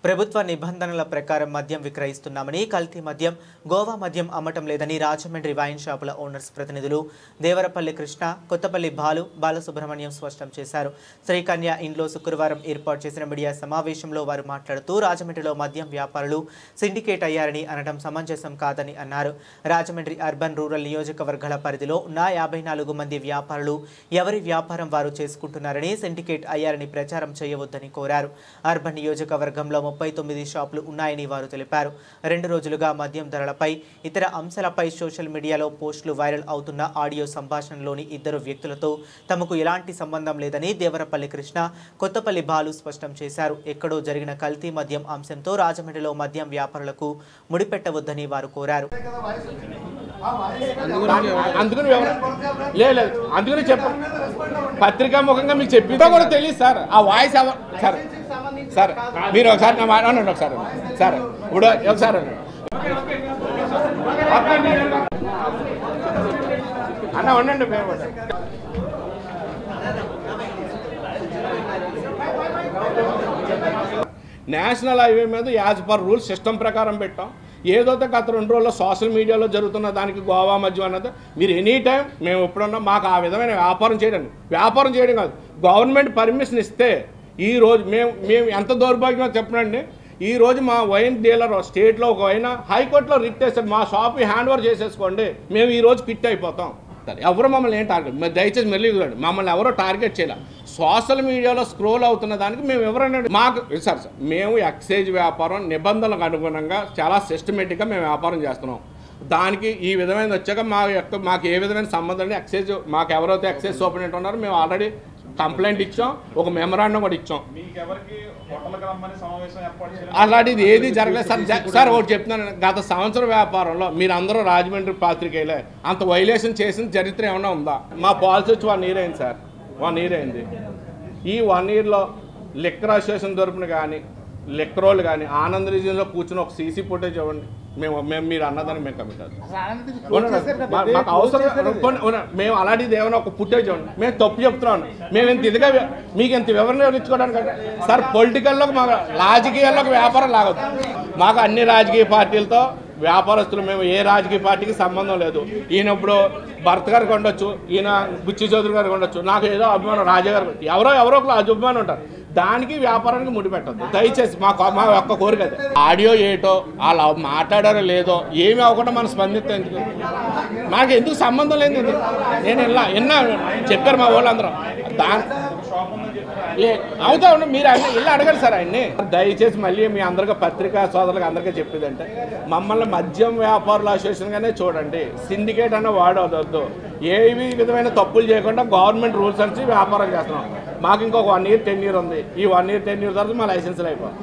ప్రభుత్వ నిబంధనల ప్రకారం మద్యం విక్రయిస్తున్నామని, కల్తీ మద్యం, గోవా మద్యం అమ్మటం లేదని రాజమండ్రి వైన్ షాపుల ఓనర్స్ ప్రతినిధులు దేవరపల్లి కృష్ణ, కొత్తపల్లి బాలసుబ్రహ్మణ్యం స్పష్టం చేశారు. శ్రీకన్య ఇంట్లో శుక్రవారం ఏర్పాటు చేసిన మీడియా సమావేశంలో వారు మాట్లాడుతూ రాజమండ్రిలో మద్యం వ్యాపారులు సిండికేట్ అయ్యారని అనడం సమంజసం కాదని అన్నారు. రాజమండ్రి అర్బన్ రూరల్ నియోజకవర్గాల పరిధిలో ఉన్న 54 మంది వ్యాపారులు ఎవరి వ్యాపారం వారు చేసుకుంటున్నారని, సిండికేట్ అయ్యారని ప్రచారం చేయవద్దని కోరారు. అర్బన్ నియోజకవర్గంలో 39 షాపులు ఉన్నాయని వారు తెలిపారు. 2 రోజులుగా మద్యం ధరలపై, ఇతర అంశాలపై సోషల్ మీడియాలో పోస్టులు వైరల్ అవుతున్న ఆడియో సంభాషణలోని 2 వ్యక్తులతో తమకు ఎలాంటి సంబంధం లేదని దేవరపల్లి కృష్ణ, కొత్తపల్లి బాలు స్పష్టం చేశారు. ఎక్కడో జరిగిన కల్తీ మద్యం అంశంతో రాజమండ్రిలో మద్యం వ్యాపారులకు ముడిపెట్టవద్దని వారు కోరారు. అందుకని చెప్ప పత్రికా ముఖంగా మీకు చెప్పిందో కూడా తెలియదు సార్. ఆ వాయిస్ సార్ సార్ మీరు ఒకసారి నా మాట అనండి. ఒకసారి సార్ ఇప్పుడు ఒకసారి అన్న ఉండండి. నేషనల్ హైవే మీద యాజ్ పర్ రూల్స్ సిస్టమ్ ప్రకారం పెట్టాం. ఏదైతే గత 2 రోజుల్లో సోషల్ మీడియాలో జరుగుతున్న దానికి గోవా మద్యం అన్నది మీరు ఎనీ టైం మేము ఎప్పుడన్నా మాకు ఆ విధమైన వ్యాపారం చేయడం కాదు, గవర్నమెంట్ పర్మిషన్ ఇస్తే ఈరోజు మేము ఎంత దౌర్భాగ్యమో చెప్పనండి. ఈరోజు మా వైన్ డీలర్ స్టేట్లో ఒక వైన్ హైకోర్టులో రిట్ చేస్తారు, మా షాప్ హ్యాండ్ ఓవర్ చేసేసుకోండి, మేము ఈరోజు క్విట్ అయిపోతాం. ఎవరు మమ్మల్ని ఏం టార్గెట్, మరి దయచేసి మళ్ళీ మమ్మల్ని ఎవరో టార్గెట్ చేయాలి. సోషల్ మీడియాలో స్క్రోల్ అవుతున్న దానికి మేము ఎవరైనా మాకు సార్ మేము ఎక్సైజ్ వ్యాపారం నిబంధనలకు అనుగుణంగా చాలా సిస్టమేటిక్గా మేము వ్యాపారం చేస్తున్నాం. దానికి ఈ విధమైన వచ్చాక మాకు ఏ విధమైన సంబంధం అండి. ఎక్సైజ్ మాకు ఎవరైతే ఎక్సైజ్ సూపరింటెండెంట్ ఉన్నారో మేము ఆల్రెడీ కంప్లైంట్ ఇచ్చాం, ఒక మెమరాండం కూడా ఇచ్చాం. అలాంటిది ఏది జరగలేదు సార్. సార్ ఒకటి చెప్తున్నాను, గత సంవత్సరం వ్యాపారంలో మీరు అందరూ రాజమండ్రి పాత్రికేయులే, అంత వైలేషన్ చేసిన చరిత్ర ఏమైనా ఉందా? మా పాలసీ వచ్చి 1 year అయింది సార్, 1 year అయింది. ఈ 1 yearలో లిక్కర్ అసోసియేషన్ తరపున కానీ లిక్కర్ వాళ్ళు కానీ ఆనంద్ రీజియన్లో కూర్చుని ఒక సీసీ ఫుటేజ్ ఇవ్వండి. మేము మీరు అన్నదానికి మేము కమిట్ అవుతాం. మాకు అవసరం మేము అలాంటిది ఏమైనా ఒక ఫుటేజ్ ఇవ్వండి. మేము తప్పు చెప్తున్నాం, మేము ఇంత ఇదిగా మీకు ఇంత వివరణ ఇచ్చుకోవడానికి సార్. పొలిటికల్లోకి మాకు రాజకీయాల్లోకి వ్యాపారం లాగొద్దు. మాకు అన్ని రాజకీయ పార్టీలతో వ్యాపారస్తులు, మేము ఏ రాజకీయ పార్టీకి సంబంధం లేదు. ఈయన ఇప్పుడు భర్త గారికి ఉండొచ్చు, ఈయన బుచ్చి చౌదరి గారికి ఉండొచ్చు, నాకు ఏదో అభిమానం రాజా గారు, ఎవరో ఒకరు అభిమానం ఉంటారు. దానికి వ్యాపారానికి ముడిపెట్టద్దు దయచేసి. మా ఒక్క కోరిక అది. ఆడియో ఏటో వాళ్ళు మాట్లాడారో లేదో ఏమి అవ్వకుండా మనం స్పందిస్తే నాకు ఎందుకు సంబంధం లేదు. నేను విన్నా చెప్పారు మా వాళ్ళందరూ. అవుతా ఉండి మీరు ఇల్లు అడగండి సార్ ఆయన్ని. దయచేసి మళ్ళీ మీ అందరికీ పత్రికా సోదరులకు అందరికీ చెప్పేదంటే మమ్మల్ని మద్యం వ్యాపారుల అసోసియేషన్గానే చూడండి. సిండికేట్ అన్న వాడవద్దు. ఏవి విధమైన తప్పులు చేయకుండా గవర్నమెంట్ రూల్స్ అని వ్యాపారం చేస్తున్నాం. మాకు ఇంకొక 1 year 10 year ఉంది. ఈ 1 year 10 year తర్వాత మా లైసెన్సులు అయిపోయి